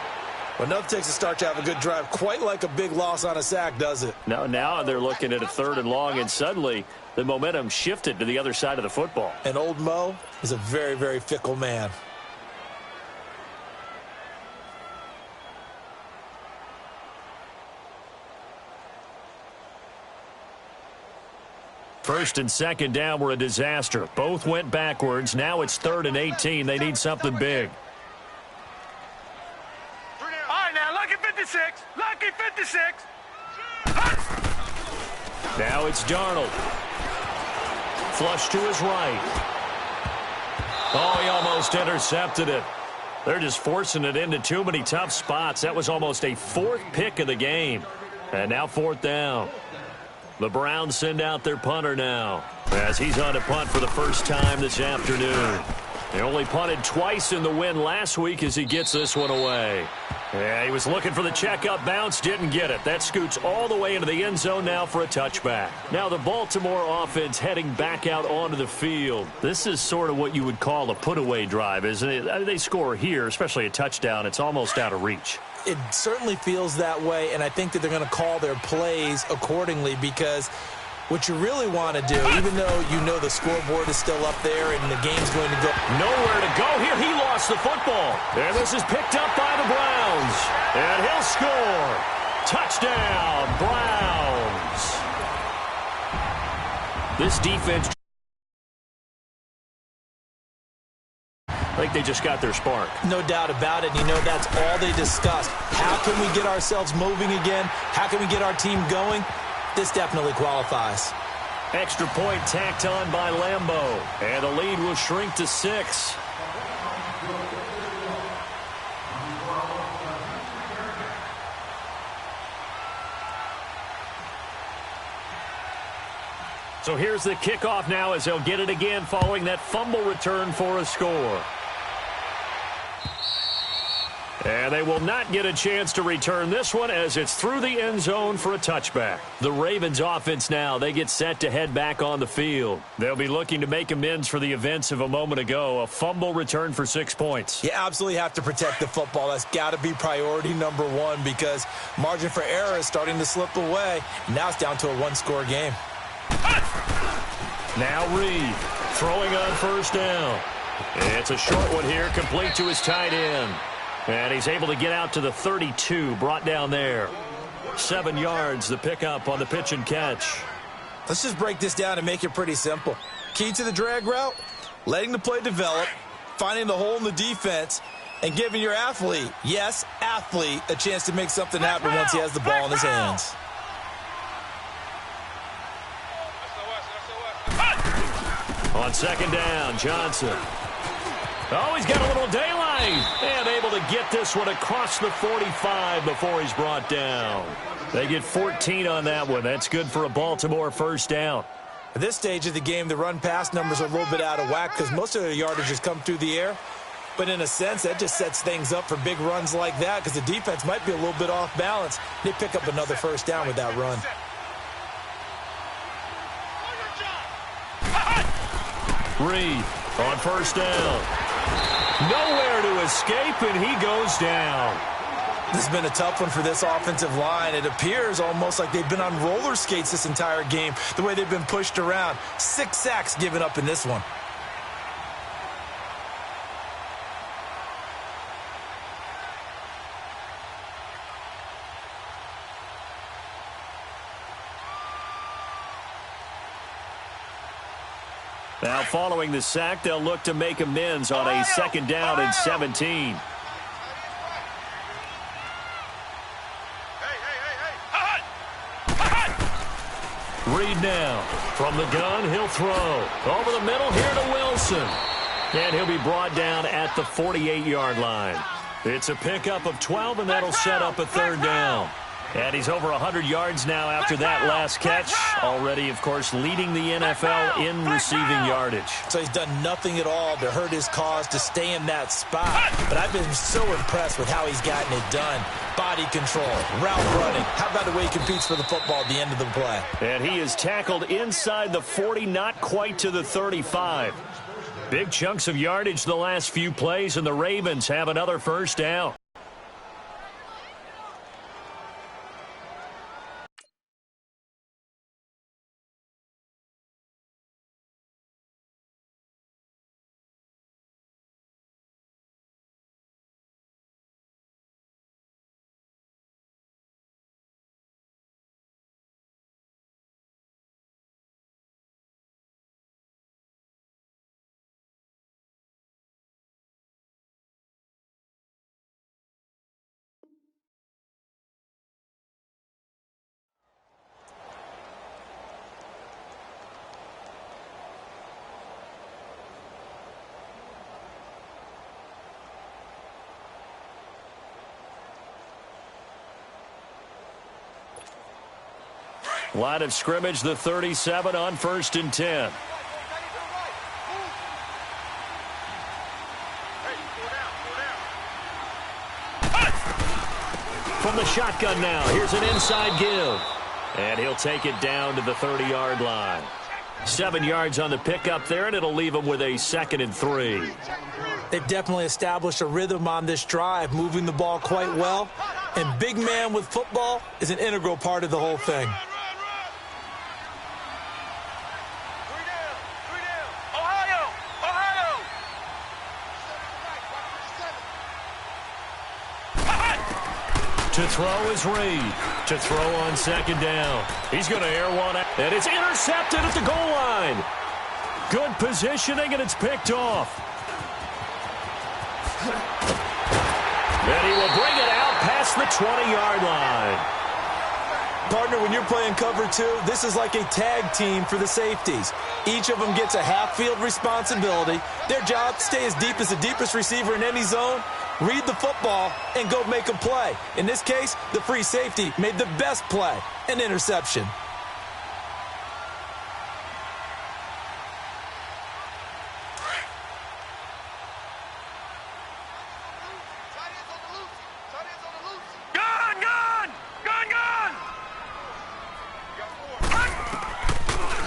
Well, enough takes a start to have a good drive. Quite like a big loss on a sack, does it? Now they're looking at a 3rd and long, and suddenly the momentum shifted to the other side of the football. And old Mo is a very, very fickle man. First and 2nd down were a disaster. Both went backwards. Now it's 3rd and 18. They need something big. All right, now, lucky 56. Lucky 56. Now it's Darnold. Flush to his right. Oh, he almost intercepted it. They're just forcing it into too many tough spots. That was almost a 4th pick of the game. And now 4th down. The Browns send out their punter now as he's on a punt for the first time this afternoon. They only punted twice in the win last week as he gets this one away. Yeah, he was looking for the checkup bounce, didn't get it. That scoots all the way into the end zone now for a touchback. Now the Baltimore offense heading back out onto the field. This is sort of what you would call a put-away drive, isn't it? I mean, they score here, especially a touchdown. It's almost out of reach. It certainly feels that way, and I think that they're going to call their plays accordingly because what you really want to do, even though you know the scoreboard is still up there and the game's going to go. Nowhere to go here. He lost the football. And this is picked up by the Browns. And he'll score. Touchdown, Browns. This defense I think they just got their spark. No doubt about it. And you know, that's all they discussed. How can we get ourselves moving again? How can we get our team going? This definitely qualifies. Extra point tacked on by Lambeau. And the lead will shrink to 6. So here's the kickoff now as they'll get it again following that fumble return for a score. And they will not get a chance to return this one as it's through the end zone for a touchback. The Ravens offense now, they get set to head back on the field. They'll be looking to make amends for the events of a moment ago. A fumble return for 6 points. You absolutely have to protect the football. That's got to be priority number one because margin for error is starting to slip away. Now it's down to a one-score game. Now Reed throwing on first down. It's a short one here, complete to his tight end. And he's able to get out to the 32, brought down there. 7 yards, the pickup on the pitch and catch. Let's just break this down and make it pretty simple. Key to the drag route, letting the play develop, finding the hole in the defense, and giving your athlete, yes, athlete, a chance to make something happen once he has the ball in his hands. On second down, Johnson. Oh, he's got a little daylight. And able to get this one across the 45 before he's brought down. They get 14 on that one. That's good for a Baltimore first down. At this stage of the game, the run-pass numbers are a little bit out of whack because most of their yardage has come through the air. But in a sense, that just sets things up for big runs like that because the defense might be a little bit off balance. They pick up another first down with that run. Reed on first down. Nowhere to escape, and he goes down. This has been a tough one for this offensive line. It appears almost like they've been on roller skates this entire game, the way they've been pushed around. 6 sacks given up in this one. Now, following the sack, they'll look to make amends on a second down and 17. Reed now from the gun. He'll throw over the middle here to Wilson. And he'll be brought down at the 48-yard line. It's a pickup of 12, and that'll set up a third down. And he's over 100 yards now after that last catch. Already, of course, leading the NFL in receiving yardage. So he's done nothing at all to hurt his cause, to stay in that spot. But I've been so impressed with how he's gotten it done. Body control, route running. How about the way he competes for the football at the end of the play? And he is tackled inside the 40, not quite to the 35. Big chunks of yardage the last few plays, and the Ravens have another first down. Line of scrimmage, the 37 on 1st and 10. From the shotgun now, here's an inside give. And he'll take it down to the 30-yard line. 7 yards on the pickup there, and it'll leave him with a 2nd and 3. They've definitely established a rhythm on this drive, moving the ball quite well. And big man with football is an integral part of the whole thing. To throw is Reed. To throw on 2nd down. He's going to air one out. And it's intercepted at the goal line. Good positioning, and it's picked off. And he will bring it out past the 20-yard line. Partner, when you're playing cover two, this is like a tag team for the safeties. Each of them gets a half-field responsibility. Their job, stay as deep as the deepest receiver in any zone, read the football, and go make a play. In this case, the free safety made the best play, an interception.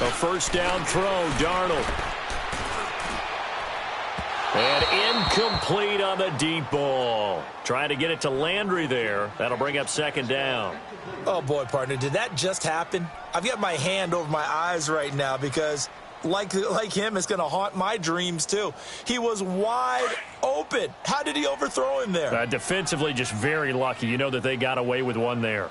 A first down throw, Darnold. And incomplete on the deep ball. Trying to get it to Landry there. That'll bring up second down. Oh, boy, partner, did that just happen? I've got my hand over my eyes right now because, like him, it's going to haunt my dreams, too. He was wide open. How did he overthrow him there? Defensively, just very lucky. You know that they got away with one there.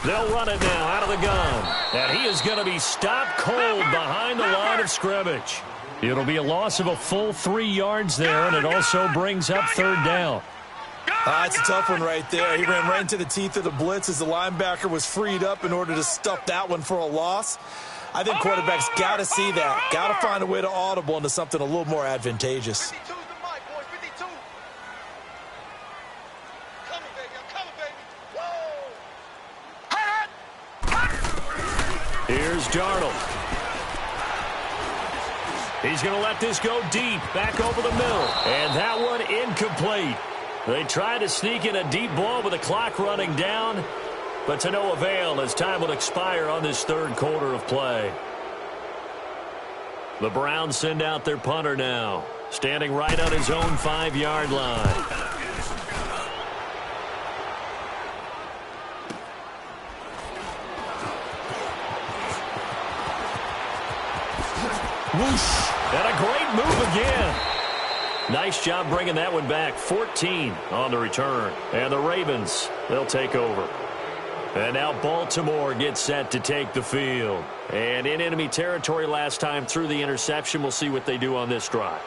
They'll run it now out of the gun. And he is going to be stopped cold behind the line of scrimmage. It'll be a loss of a full 3 yards there, and it also brings up third down. It's a tough one right there. He ran right into the teeth of the blitz as the linebacker was freed up in order to stuff that one for a loss. I think quarterbacks got to see that. Got to find a way to audible into something a little more advantageous. Here's Darnold. He's going to let this go deep, back over the middle. And that one incomplete. They tried to sneak in a deep ball with the clock running down, but to no avail as time will expire on this third quarter of play. The Browns send out their punter now, standing right on his own 5-yard line. Whoosh. And a great move again. Nice job bringing that one back. 14 on the return. And the Ravens, they'll take over. And now Baltimore gets set to take the field. And in enemy territory last time through the interception. We'll see what they do on this drive.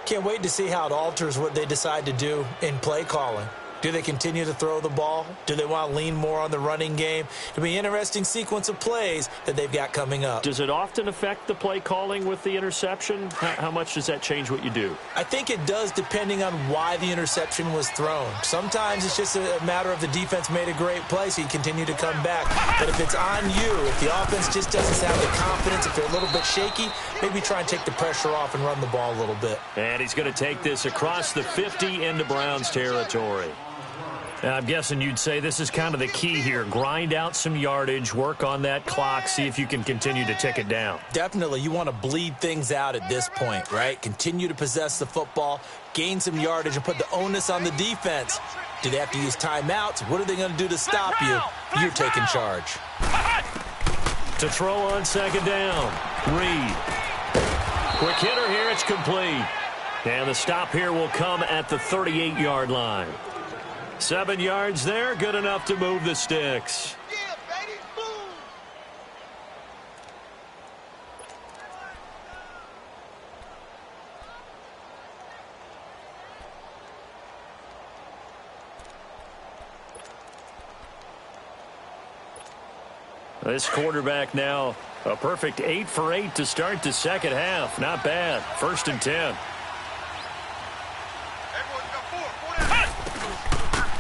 Can't wait to see how it alters what they decide to do in play calling. Do they continue to throw the ball? Do they want to lean more on the running game? It'll be an interesting sequence of plays that they've got coming up. Does it often affect the play calling with the interception? How much does that change what you do? I think it does depending on why the interception was thrown. Sometimes it's just a matter of the defense made a great play, so you continue to come back. But if it's on you, if the offense just doesn't have the confidence, if they're a little bit shaky, maybe try and take the pressure off and run the ball a little bit. And he's going to take this across the 50 into Browns territory. I'm guessing you'd say this is kind of the key here. Grind out some yardage, work on that clock, see if you can continue to tick it down. Definitely. You want to bleed things out at this point, right? Continue to possess the football, gain some yardage, and put the onus on the defense. Do they have to use timeouts? What are they going to do to stop you? You're taking charge. To throw on second down, Reed. Quick hitter here, it's complete. And the stop here will come at the 38-yard line. 7 yards there, good enough to move the sticks. Yeah, baby, move. This quarterback now, a perfect 8 for 8 to start the second half. Not bad. 1st and 10.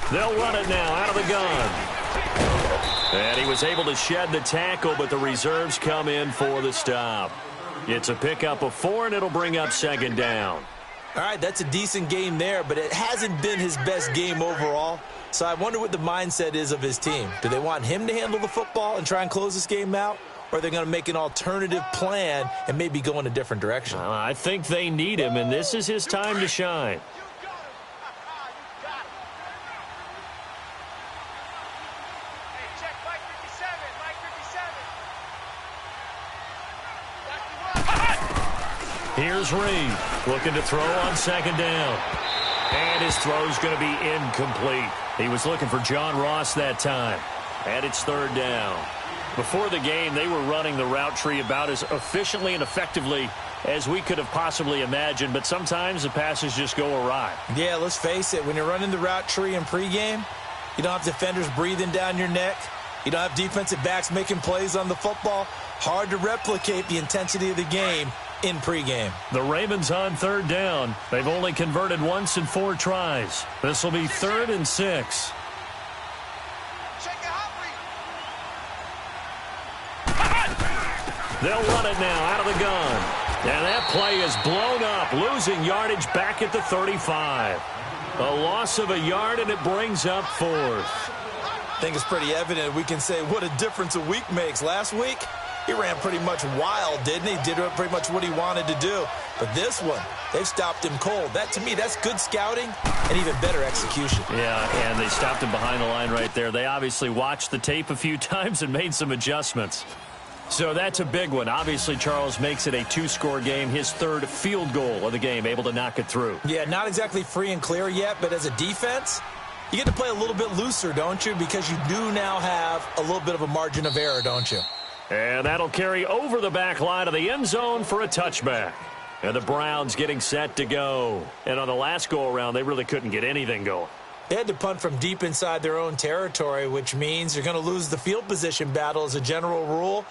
They'll run it now out of the gun. And he was able to shed the tackle, but the reserves come in for the stop. It's a pickup of 4, and it'll bring up second down. All right, that's a decent game there, but it hasn't been his best game overall. So I wonder what the mindset is of his team. Do they want him to handle the football and try and close this game out? Or are they going to make an alternative plan and maybe go in a different direction? I think they need him, and this is his time to shine. Here's Reed looking to throw on second down. And his throw's going to be incomplete. He was looking for John Ross that time. And it's third down. Before the game, they were running the route tree about as efficiently and effectively as we could have possibly imagined, but sometimes the passes just go awry. Yeah, let's face it. When you're running the route tree in pregame, you don't have defenders breathing down your neck. You don't have defensive backs making plays on the football. Hard to replicate the intensity of the game in pregame. The Ravens on third down. They've only converted once in 4 tries. This will be 3rd and 6. They'll run it now out of the gun. And that play is blown up, losing yardage back at the 35. A loss of a yard, and it brings up 4th. I think it's pretty evident. We can say what a difference a week makes. Last week, he ran pretty much wild, didn't he? Did pretty much what he wanted to do. But this one, they've stopped him cold. That, to me, that's good scouting and even better execution. Yeah, and they stopped him behind the line right there. They obviously watched the tape a few times and made some adjustments. So that's a big one. Obviously, Charles makes it a 2-score game, his 3rd field goal of the game, able to knock it through. Yeah, not exactly free and clear yet, but as a defense, you get to play a little bit looser, don't you? Because you do now have a little bit of a margin of error, don't you? And that'll carry over the back line of the end zone for a touchback. And the Browns getting set to go. And on the last go-around, they really couldn't get anything going. They had to punt from deep inside their own territory, which means you're going to lose the field position battle as a general rule.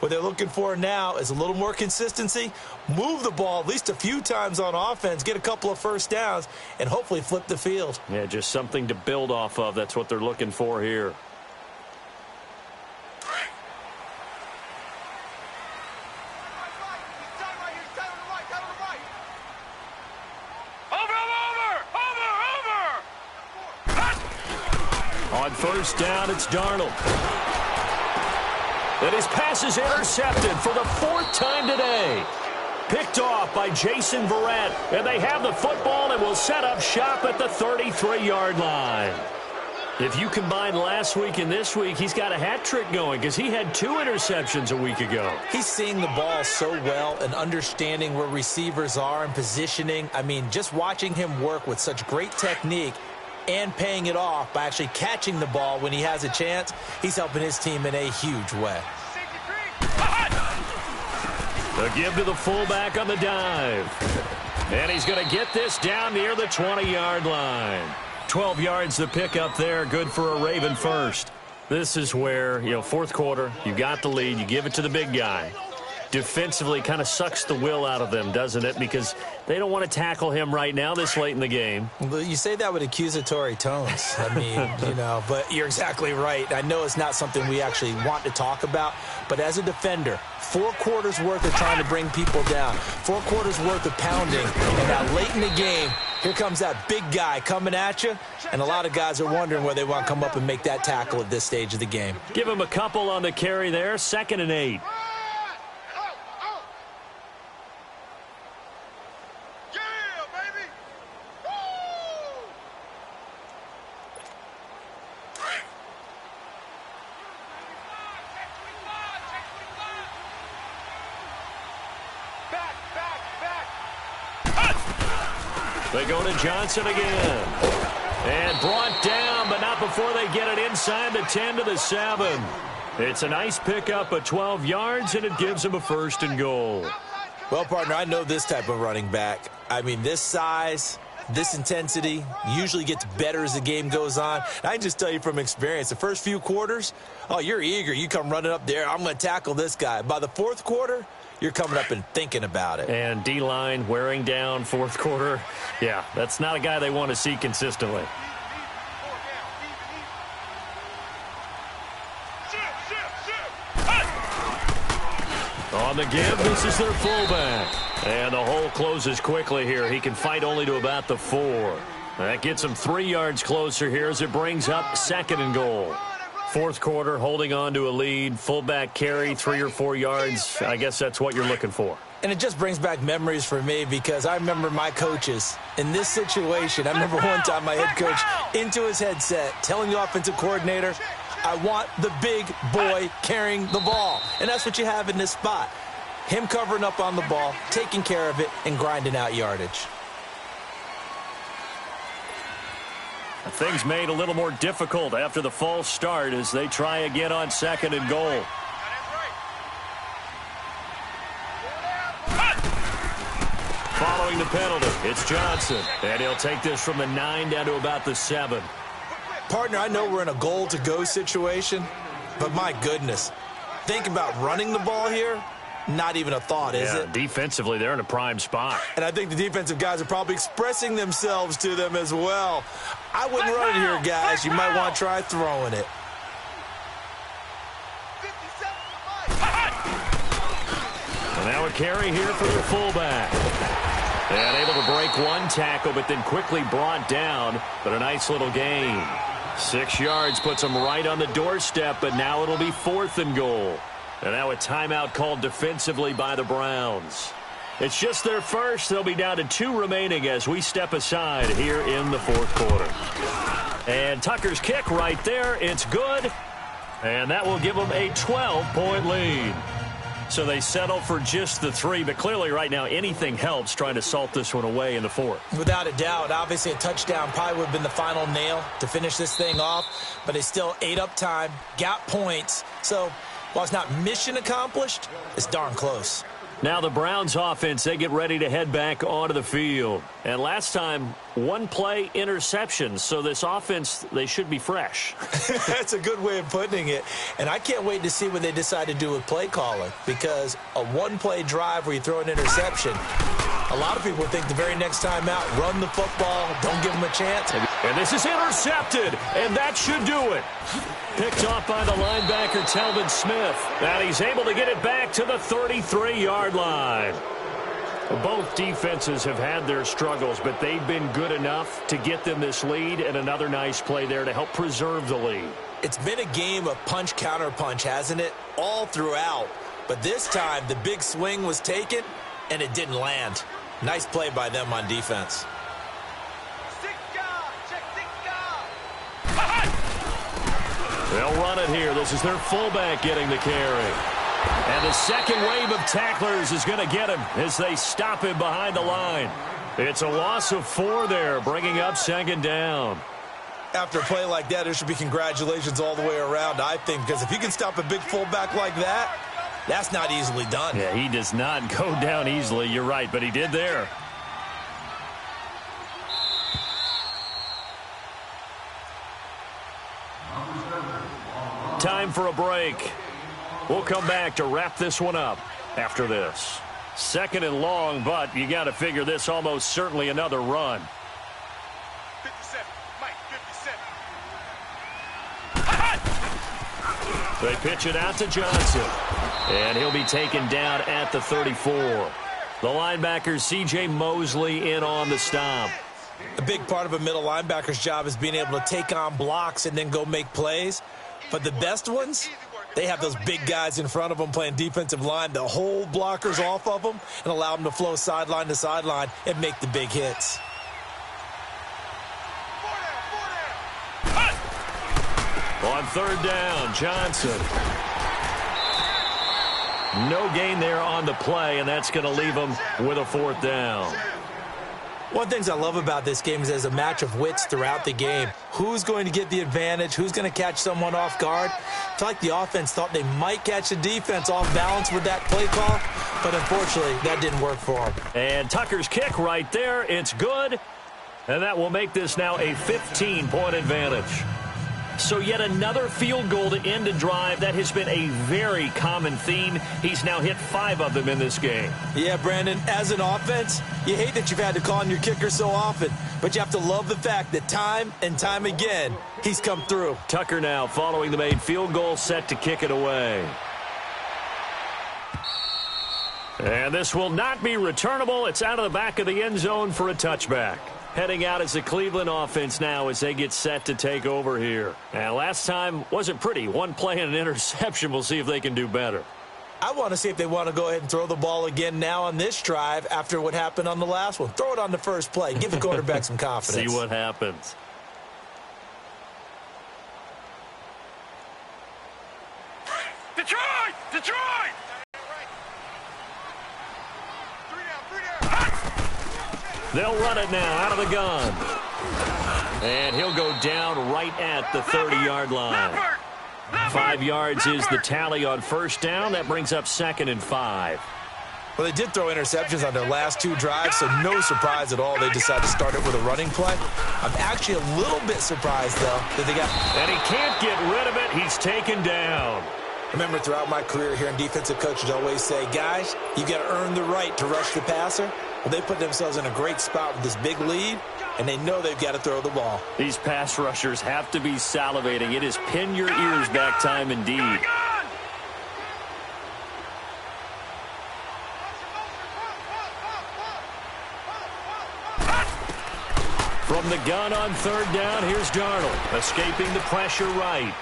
What they're looking for now is a little more consistency, move the ball at least a few times on offense, get a couple of first downs, and hopefully flip the field. Yeah, just something to build off of. That's what they're looking for here. On first down, it's Darnold. And his pass is intercepted for the 4th time today. Picked off by Jason Verrett. And they have the football and will set up shop at the 33-yard line. If you combine last week and this week, he's got a hat trick going because he had 2 interceptions a week ago. He's seeing the ball so well and understanding where receivers are and positioning. I mean, just watching him work with such great technique and paying it off by actually catching the ball when he has a chance, he's helping his team in a huge way. The give to the fullback on the dive. And he's going to get this down near the 20-yard line. 12 yards to pick up there, good for a Raven first. This is where, 4th quarter, you got the lead, you give it to the big guy. Defensively kind of sucks the will out of them, doesn't it? Because they don't want to tackle him right now this late in the game. Well, you say that with accusatory tones. I mean, but you're exactly right. I know it's not something we actually want to talk about, but as a defender, 4 quarters worth of trying to bring people down, 4 quarters worth of pounding, and now late in the game, here comes that big guy coming at you, and a lot of guys are wondering whether they want to come up and make that tackle at this stage of the game. Give him a couple on the carry there, 2nd and 8. They go to Johnson again. And brought down, but not before they get it inside the 10 to the 7. It's a nice pickup of 12 yards, and it gives them a 1st and goal. Well, partner, I know this type of running back. I mean, this size, this intensity usually gets better as the game goes on. I can just tell you from experience, the first few quarters, you're eager. You come running up there, I'm going to tackle this guy. By the 4th quarter, you're coming up and thinking about it. And D-line wearing down 4th quarter. Yeah, that's not a guy they want to see consistently. On the give, this is their fullback. And the hole closes quickly here. He can fight only to about the 4. That gets him 3 yards closer here as it brings up 2nd and goal. 4th quarter, holding on to a lead. Fullback carry, 3 or 4 yards. I guess that's what you're looking for. And it just brings back memories for me because I remember my coaches in this situation. I remember one time my head coach into his headset telling the offensive coordinator, I want the big boy carrying the ball. And that's what you have in this spot. Him covering up on the ball, taking care of it, and grinding out yardage. Things made a little more difficult after the false start as they try again on 2nd and goal. following the penalty. It's Johnson, and he'll take this from the 9 down to about the 7. Partner, I know we're in a goal-to-go situation, but my goodness, think about running the ball here. Not even a thought, is it? Defensively, they're in a prime spot. And I think the defensive guys are probably expressing themselves to them as well. I wouldn't run it here, guys. You might want to try throwing it. And now a carry here for the fullback. And able to break one tackle, but then quickly brought down. But a nice little gain. 6 yards puts them right on the doorstep, but now it'll be 4th and goal. And now a timeout called defensively by the Browns. It's just their first. They'll be down to 2 remaining as we step aside here in the 4th quarter. And Tucker's kick right there. It's good. And that will give them a 12-point lead. So they settle for just the 3, but clearly right now anything helps trying to salt this one away in the 4th. Without a doubt, obviously a touchdown probably would have been the final nail to finish this thing off, but they still ate up time, got points. So while it's not mission accomplished, it's darn close. Now the Browns offense, they get ready to head back onto the field. And last time, 1 play interception. So this offense, they should be fresh. That's a good way of putting it. And I can't wait to see what they decide to do with play calling, because a 1-play drive where you throw an interception, a lot of people think the very next time out, run the football, don't give them a chance. And this is intercepted, and that should do it. Picked off by the linebacker, Telvin Smith. And he's able to get it back to the 33-yard line. Both defenses have had their struggles, but they've been good enough to get them this lead, and another nice play there to help preserve the lead. It's been a game of punch-counter-punch, hasn't it? All throughout. But this time, the big swing was taken, and it didn't land. Nice play by them on defense. They'll run it here. This is their fullback getting the carry. And the second wave of tacklers is going to get him as they stop him behind the line. It's a loss of 4 there, bringing up 2nd down. After a play like that, there should be congratulations all the way around, I think, because if you can stop a big fullback like that, that's not easily done. Yeah, he does not go down easily. You're right, but he did there. Time for a break. We'll come back to wrap this one up after this. 2nd and long, but you got to figure this almost certainly another run. 57, Mike, 57. They pitch it out to Johnson. And he'll be taken down at the 34. The linebacker, C.J. Mosley, in on the stop. A big part of a middle linebacker's job is being able to take on blocks and then go make plays. But the best ones, they have those big guys in front of them playing defensive line to hold blockers off of them and allow them to flow sideline to sideline and make the big hits. On 3rd down, Johnson. No gain there on the play, and that's going to leave them with a 4th down. One of the things I love about this game is there's a match of wits throughout the game. Who's going to get the advantage? Who's going to catch someone off guard? I feel like the offense thought they might catch the defense off balance with that play call, but unfortunately, that didn't work for them. And Tucker's kick right there. It's good, and that will make this now a 15-point advantage. So yet another field goal to end a drive. That has been a very common theme. He's now hit 5 of them in this game. Yeah, Brandon, as an offense, you hate that you've had to call on your kicker so often, but you have to love the fact that time and time again, he's come through. Tucker now following the made field goal, set to kick it away. And this will not be returnable. It's out of the back of the end zone for a touchback. Heading out as the Cleveland offense now as they get set to take over here. And last time wasn't pretty. 1 play and an interception. We'll see if they can do better. I want to see if they want to go ahead and throw the ball again now on this drive after what happened on the last one. Throw it on the first play. Give the quarterback some confidence. See what happens. Detroit! Detroit! They'll run it now out of the gun. And he'll go down right at the 30-yard line. 5 yards is the tally on 1st down. That brings up 2nd and 5. Well, they did throw interceptions on their last 2 drives, so no surprise at all they decided to start it with a running play. I'm actually a little bit surprised, though, that they got... And he can't get rid of it. He's taken down. Remember, throughout my career here in defensive coaches always say, guys, you got to earn the right to rush the passer. Well, they put themselves in a great spot with this big lead, and they know they've got to throw the ball. These pass rushers have to be salivating. It is pin your ears back time indeed. From the gun on 3rd down, here's Darnold, escaping the pressure right.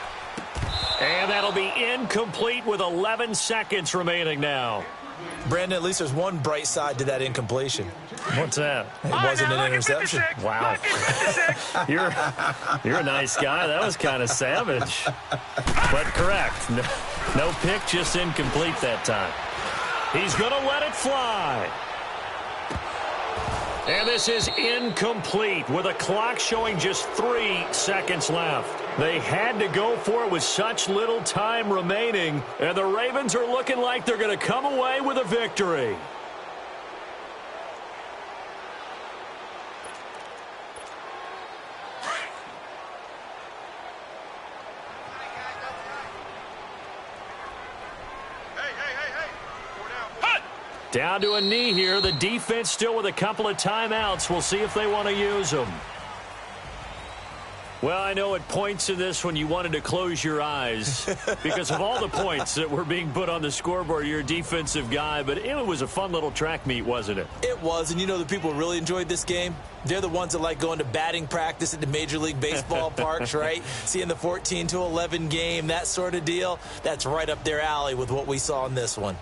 And that'll be incomplete with 11 seconds remaining now. Brandon, at least there's one bright side to that incompletion. What's that? It wasn't an interception. Wow. You're a nice guy. That was kind of savage. But correct. No pick, just incomplete that time. He's going to let it fly. And this is incomplete with a clock showing just 3 seconds left. They had to go for it with such little time remaining, and the Ravens are looking like they're going to come away with a victory. Down to a knee here. The defense still with a couple of timeouts. We'll see if they want to use them. Well, I know at points in this when you wanted to close your eyes because of all the points that were being put on the scoreboard. You're a defensive guy, but it was a fun little track meet, wasn't it? It was, and you know the people who really enjoyed this game? They're the ones that like going to batting practice at the Major League Baseball parks, right? Seeing the 14-11 game, that sort of deal. That's right up their alley with what we saw in this one.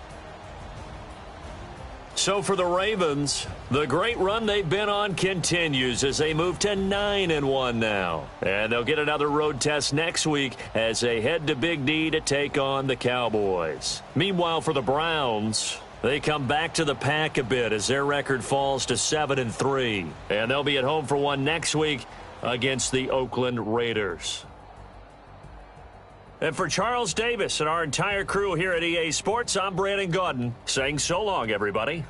So for the Ravens, the great run they've been on continues as they move to 9-1 now. And they'll get another road test next week as they head to Big D to take on the Cowboys. Meanwhile, for the Browns, they come back to the pack a bit as their record falls to 7-3. And they'll be at home for one next week against the Oakland Raiders. And for Charles Davis and our entire crew here at EA Sports, I'm Brandon Gaudin saying so long, everybody.